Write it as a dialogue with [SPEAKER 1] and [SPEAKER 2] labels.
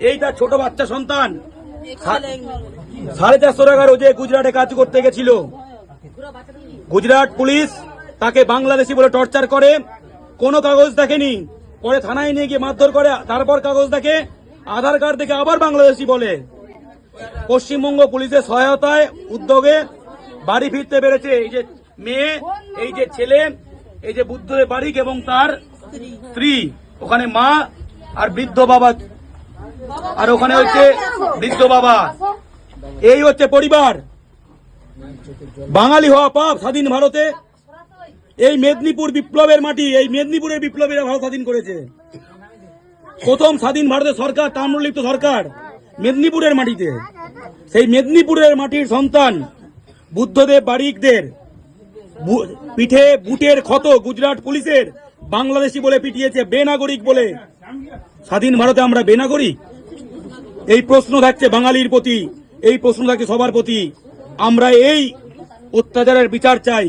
[SPEAKER 1] এই তার ছোট বাচ্চা সন্তান 450 টাকা রোজে গুজরাটে কাজ করতে গেছিল। গুজরাট পুলিশ তাকে বাংলাদেশি বলে টর্চার করে, কোনো কাগজ দেখেনি, পরে থানায় নিয়ে গিয়ে মারধর করে, তারপর কাগজ দেখে, আধার কার্ড দেখে আবার বাংলাদেশি বলে। পশ্চিমবঙ্গ পুলিশের সহায়তায় উদ্যোগে বাড়ি ফিরতে পেরেছে এই যে মেয়ে, এই যে ছেলে, এই যে বুদ্ধদেব বারিক এবং তার স্ত্রী, ওখানে মা আর বৃদ্ধ বাবা, আর ওখানে হচ্ছে বৃদ্ধ বাবা। এই হচ্ছে পরিবার। বাঙালি হওয়া পাপ স্বাধীন ভারতে। এই মেদিনীপুর বিপ্লবের মাটি, এই মেদিনীপুরের বিপ্লবীরা ভারত স্বাধীন করেছে। প্রথম স্বাধীন ভারতের সরকার, তাম্রলিপ্ত সরকার, মেদিনীপুরের মাটিতে। সেই মেদিনীপুরের মাটির সন্তান বুদ্ধদেব বারিকদের পিঠে বুটের ক্ষত গুজরাট পুলিশের বাংলাদেশি বলে পিটিয়েছে, বেনাগরিক বলে। স্বাধীন ভারতে আমরা বেনাগরিক? এই প্রশ্ন থাকছে বাঙালির প্রতি, এই প্রশ্ন থাকছে সবার প্রতি। আমরা এই অত্যাচারের বিচার চাই।